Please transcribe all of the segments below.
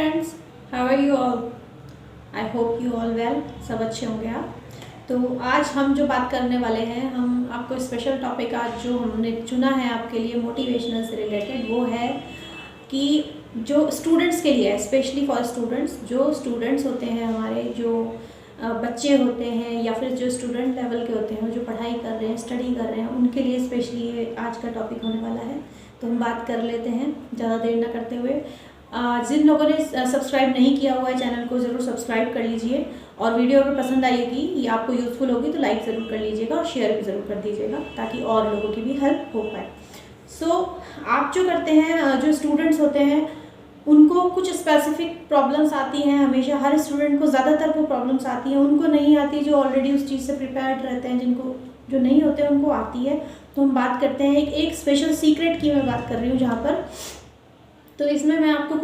Friends, how are you all? I hope you all well. सब अच्छे होंगे आप। तो आज हम जो बात करने वाले हैं, हम आपको स्पेशल टॉपिक आज जो हमने चुना है आपके लिए मोटिवेशनल से रिलेटेड, वो है कि जो स्टूडेंट्स के लिए है, स्पेशली फॉर स्टूडेंट्स, जो स्टूडेंट्स होते हैं हमारे, जो बच्चे होते हैं या फिर जो स्टूडेंट लेवल के होते हैं, जो पढ़ाई कर रहे हैं, स्टडी कर रहे हैं, उनके लिए स्पेशली ये आज का टॉपिक होने वाला है। तो हम बात कर लेते हैं ज़्यादा देर ना करते हुए। जिन लोगों ने सब्सक्राइब नहीं किया हुआ है चैनल को, ज़रूर सब्सक्राइब कर लीजिए। और वीडियो अगर पसंद आएगी या आपको यूज़फुल होगी तो लाइक ज़रूर कर लीजिएगा और शेयर भी ज़रूर कर दीजिएगा, ताकि और लोगों की भी हेल्प हो पाए। आप जो करते हैं, जो स्टूडेंट्स होते हैं, उनको कुछ स्पेसिफिक प्रॉब्लम्स आती हैं। हमेशा हर स्टूडेंट को ज़्यादातर वो प्रॉब्लम्स आती हैं, उनको नहीं आती जो ऑलरेडी उस चीज़ से प्रिपेयर्ड रहते हैं। जिनको जो नहीं होते हैं उनको आती है। तो हम बात करते हैं एक स्पेशल सीक्रेट की मैं बात कर रही हूँ जहाँ पर। तो इसमें मैं आपको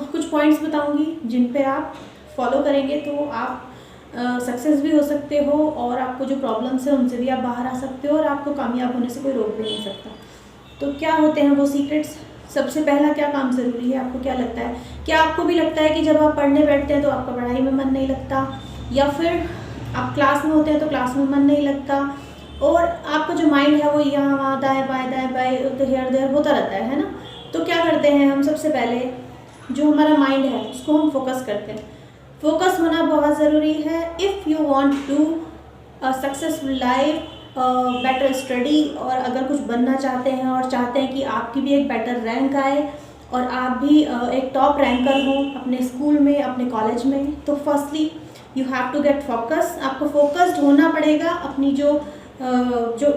कुछ पॉइंट्स बताऊंगी जिन पे आप फॉलो करेंगे तो आप सक्सेस भी हो सकते हो, और आपको जो प्रॉब्लम्स है उनसे भी आप बाहर आ सकते हो, और आपको कामयाब होने से कोई रोक भी नहीं सकता। तो क्या होते हैं वो सीक्रेट्स? सबसे पहला, क्या काम ज़रूरी है? आपको क्या लगता है? क्या आपको भी लगता है कि जब आप पढ़ने बैठते हैं तो आपका पढ़ाई में मन नहीं लगता, या फिर आप क्लास में होते हैं तो क्लास में मन नहीं लगता, और आपका जो माइंड है वो यहाँ वहाँ दाएँ बाएँ तो हेयर देयर होता रहता है ना? तो क्या करते हैं हम? सबसे पहले जो हमारा माइंड है उसको हम फोकस करते हैं। फोकस होना बहुत ज़रूरी है। If you want to successful life, better study, और अगर कुछ बनना चाहते हैं और चाहते हैं कि आपकी भी एक बेटर रैंक आए और आप भी एक टॉप रैंकर हो अपने स्कूल में, अपने कॉलेज में, तो firstly you have to get focus. आपको फोकस्ड होना पड़ेगा। अपनी जो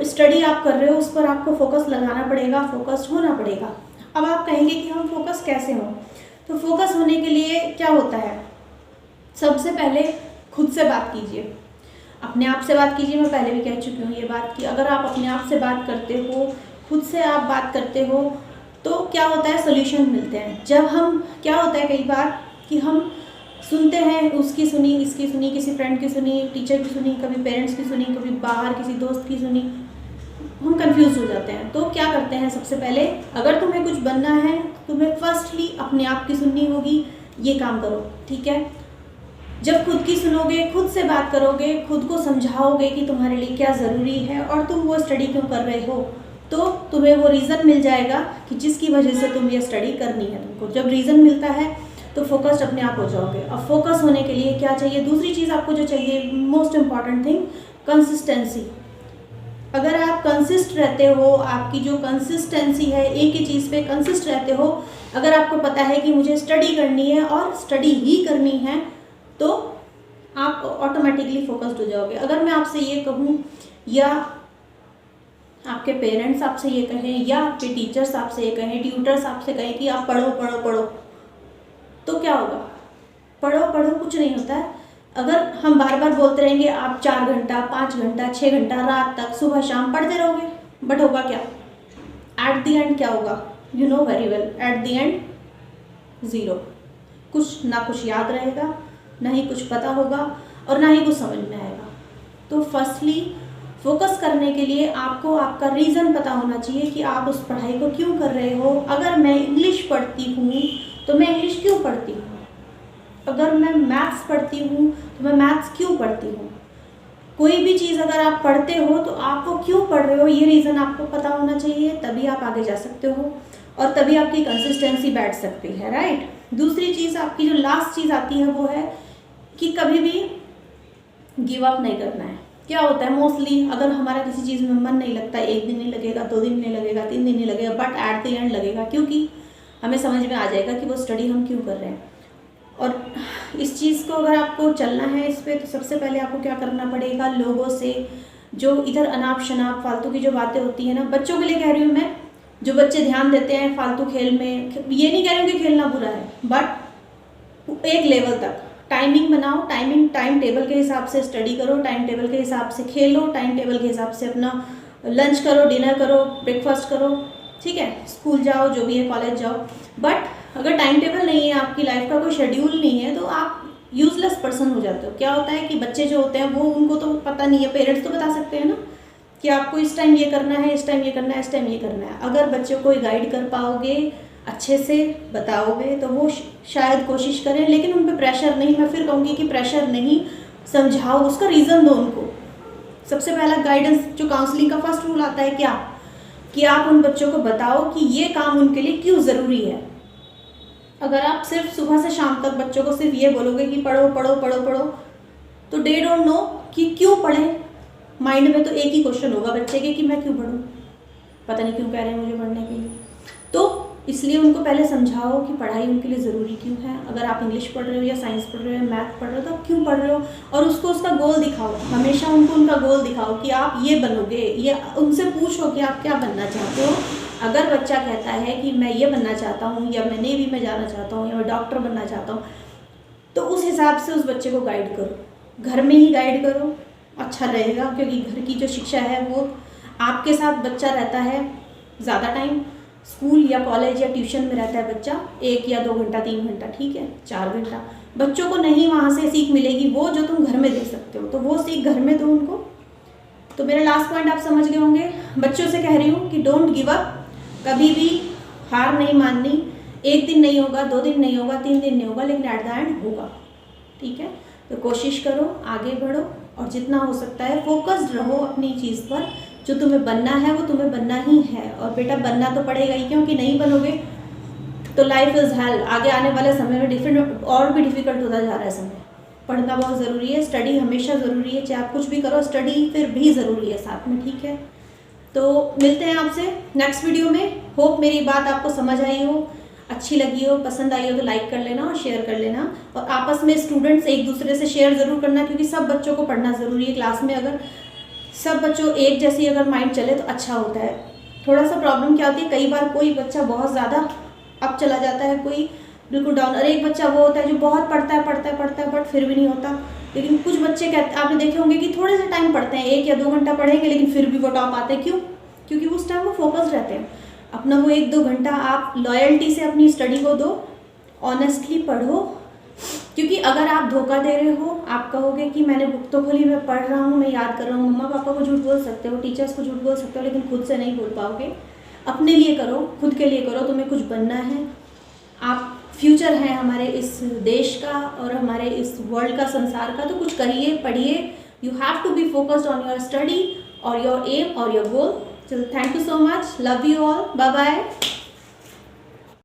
स्टडी आप कर रहे हो उस पर आपको फोकस लगाना पड़ेगा, फोकस्ड होना पड़ेगा। अब आप कहेंगे कि हम फोकस कैसे हों? तो फोकस होने के लिए क्या होता है? सबसे पहले खुद से बात कीजिए, अपने आप से बात कीजिए। मैं पहले भी कह चुकी हूँ ये बात कि अगर आप अपने आप से बात करते हो, खुद से आप बात करते हो, तो क्या होता है? सोल्यूशन मिलते हैं। जब हम, क्या होता है कई बार कि हम सुनते हैं, उसकी सुनी, इसकी सुनी, किसी फ्रेंड की सुनी, टीचर की सुनी, कभी पेरेंट्स की सुनी, कभी बाहर किसी दोस्त की सुनी, हम कंफ्यूज हो जाते हैं। तो क्या करते हैं? सबसे पहले, अगर तुम्हें कुछ बनना है, तुम्हें फर्स्टली अपने आप की सुननी होगी। ये काम करो, ठीक है? जब खुद की सुनोगे, खुद से बात करोगे, खुद को समझाओगे कि तुम्हारे लिए क्या ज़रूरी है और तुम वो स्टडी क्यों कर रहे हो, तो तुम्हें वो रीज़न मिल जाएगा कि जिसकी वजह से तुम ये स्टडी करनी है तुमको। जब रीज़न मिलता है तो फोकस्ड अपने आप हो जाओगे। अब फोकस होने के लिए क्या चाहिए? दूसरी चीज़ आपको जो चाहिए, मोस्ट इम्पॉर्टेंट थिंग, कंसिस्टेंसी। अगर आप कंसिस्ट रहते हो, आपकी जो कंसिस्टेंसी है, एक ही चीज़ पे कंसिस्ट रहते हो, अगर आपको पता है कि मुझे स्टडी करनी है और स्टडी ही करनी है, तो आप ऑटोमेटिकली फोकस्ड हो जाओगे। अगर मैं आपसे ये कहूँ, या आपके पेरेंट्स आपसे ये कहें, या आपके टीचर्स आपसे ये कहें, ट्यूटर्स आपसे कहें कि आप पढ़ो पढ़ो पढ़ो, तो क्या होगा? पढ़ो पढ़ो कुछ नहीं होता है। अगर हम बार बार बोलते रहेंगे, आप 4 घंटा, 5 घंटा, 6 घंटा, रात तक, सुबह शाम पढ़ते रहोगे, बट होगा क्या? एट द एंड क्या होगा? You know very well, at the end zero. कुछ ना कुछ याद रहेगा, ना ही कुछ पता होगा, और ना ही कुछ समझ में आएगा। तो फर्स्टली फोकस करने के लिए आपको आपका रीज़न पता होना चाहिए कि आप उस पढ़ाई को क्यों कर रहे हो। अगर मैं इंग्लिश पढ़ती हूँ तो मैं इंग्लिश क्यों पढ़ती हूँ? अगर मैं मैथ्स पढ़ती हूँ तो मैं मैथ्स क्यों पढ़ती हूँ? कोई भी चीज़ अगर आप पढ़ते हो तो आप वो क्यों पढ़ रहे हो, ये रीज़न आपको पता होना चाहिए। तभी आप आगे जा सकते हो और तभी आपकी कंसिस्टेंसी बैठ सकती है, राइट? दूसरी चीज़, आपकी जो लास्ट चीज़ आती है वो है कि कभी भी गिव अप नहीं करना है। क्या होता है मोस्टली, अगर हमारा किसी चीज़ में मन नहीं लगता, 1 दिन नहीं लगेगा, 2 दिन नहीं लगेगा, 3 दिन नहीं लगेगा, बट एट द एंड लगेगा, क्योंकि हमें समझ में आ जाएगा कि वो स्टडी हम क्यों कर रहे हैं। और इस चीज़ को अगर आपको चलना है इस पर, तो सबसे पहले आपको क्या करना पड़ेगा? लोगों से जो इधर अनाप शनाप फालतू की जो बातें होती है ना, बच्चों के लिए कह रही हूँ मैं, जो बच्चे ध्यान देते हैं फालतू खेल में, ये नहीं कह रही हूँ कि खेलना बुरा है, बट एक लेवल तक टाइमिंग बनाओ, टाइम टेबल के हिसाब से स्टडी करो, टाइम टेबल के हिसाब से खेलो, टाइम टेबल के हिसाब से अपना लंच करो, डिनर करो, ब्रेकफास्ट करो, ठीक है? स्कूल जाओ, जो भी है, कॉलेज जाओ। बट अगर टाइम टेबल नहीं है, आपकी लाइफ का कोई शेड्यूल नहीं है, तो आप यूजलेस पर्सन हो जाते हो। क्या होता है कि बच्चे जो होते हैं वो, उनको तो पता नहीं है, पेरेंट्स तो बता सकते हैं ना कि आपको इस टाइम ये करना है, इस टाइम ये करना है, इस टाइम ये करना है। अगर बच्चों को गाइड कर पाओगे अच्छे से बताओगे तो वो शायद कोशिश करें, लेकिन उन पर प्रेशर नहीं, मैं फिर कहूँगी कि प्रेशर नहीं, समझाओ, उसका रीज़न दो उनको। सबसे पहला गाइडेंस जो काउंसलिंग का फर्स्ट रूल आता है क्या, कि आप उन बच्चों को बताओ कि ये काम उनके लिए क्यों ज़रूरी है। अगर आप सिर्फ सुबह से शाम तक बच्चों को सिर्फ ये बोलोगे कि पढ़ो पढ़ो पढ़ो पढ़ो, तो दे डोंट नो कि क्यों पढ़ें। माइंड में तो एक ही क्वेश्चन होगा बच्चे के कि मैं क्यों पढ़ूं, पता नहीं क्यों कह रहे हैं मुझे पढ़ने के लिए। तो इसलिए उनको पहले समझाओ कि पढ़ाई उनके लिए ज़रूरी क्यों है। अगर आप इंग्लिश पढ़ रहे हो या साइंस पढ़ रहे हो या मैथ पढ़ रहे हो तो आप क्यों पढ़ रहे हो, और उसको उसका गोल दिखाओ। हमेशा उनको उनका गोल दिखाओ कि आप ये बनोगे, ये उनसे पूछो कि आप क्या बनना चाहते हो। अगर बच्चा कहता है कि मैं ये बनना चाहता हूँ, या मैं नेवी में जाना चाहता हूँ, या मैं डॉक्टर बनना चाहता हूँ, तो उस हिसाब से उस बच्चे को गाइड करो। घर में ही गाइड करो, अच्छा रहेगा, क्योंकि घर की जो शिक्षा है वो आपके साथ बच्चा रहता है ज़्यादा टाइम। स्कूल या कॉलेज या ट्यूशन में रहता है बच्चा 1 या 2 घंटा 3 घंटा, ठीक है, 4 घंटा। बच्चों को नहीं वहाँ से सीख मिलेगी वो जो तुम घर में दे सकते हो, तो वो सीख घर में दो उनको। तो मेरा लास्ट पॉइंट आप समझ गए होंगे। बच्चों से कह रही हूँ कि डोंट गिव अप, कभी भी हार नहीं माननी। 1 दिन नहीं होगा, 2 दिन नहीं होगा, 3 दिन नहीं होगा, लेकिन एट द एंड होगा, ठीक है। तो कोशिश करो, आगे बढ़ो, और जितना हो सकता है फोकस्ड रहो अपनी चीज़ पर। जो तुम्हें बनना है वो तुम्हें बनना ही है, और बेटा बनना तो पड़ेगा ही, क्योंकि नहीं बनोगे तो लाइफ इज़ हेल। आगे आने वाले समय में डिफरेंट और भी डिफ़िकल्ट होता जा रहा है समय। पढ़ना बहुत ज़रूरी है, स्टडी हमेशा ज़रूरी है, चाहे आप कुछ भी करो स्टडी फिर भी ज़रूरी है साथ में, ठीक है। तो मिलते हैं आपसे नेक्स्ट वीडियो में। होप मेरी बात आपको समझ आई हो, अच्छी लगी हो, पसंद आई हो तो लाइक कर लेना और शेयर कर लेना। और आपस में स्टूडेंट्स एक दूसरे से शेयर ज़रूर करना, क्योंकि सब बच्चों को पढ़ना ज़रूरी है। क्लास में अगर सब बच्चों एक जैसी अगर माइंड चले तो अच्छा होता है। थोड़ा सा प्रॉब्लम क्या होती है, कई बार कोई बच्चा बहुत ज़्यादा अप चला जाता है, कोई बिल्कुल डाउन, और एक बच्चा वो होता है जो बहुत पढ़ता है बट फिर भी नहीं होता। लेकिन कुछ बच्चे कहते, आपने देखे होंगे कि थोड़े से टाइम पढ़ते हैं, 1 या 2 घंटा पढ़ेंगे, लेकिन फिर भी वो टॉप आते हैं। क्यों? क्योंकि उस टाइम वो फोकस्ड रहते हैं। अपना वो 1-2 घंटा आप लॉयल्टी से अपनी स्टडी को दो, ऑनेस्टली पढ़ो। क्योंकि अगर आप धोखा दे रहे हो, आप कहोगे कि मैंने बुक तो खोली, मैं पढ़ रहा हूँ, मैं याद कर रहा हूँ, मम्मा पापा को झूठ बोल सकते हो, टीचर्स को झूठ बोल सकते हो, लेकिन खुद से नहीं बोल पाओगे। अपने लिए करो, खुद के लिए करो, तुम्हें कुछ बनना है। आप फ्यूचर है हमारे इस देश का और हमारे इस वर्ल्ड का, संसार का, तो कुछ करिए, पढ़िए। You have to be focused on your study और योर एम और योर गोल। चलो, thank you so much, love you all, bye bye.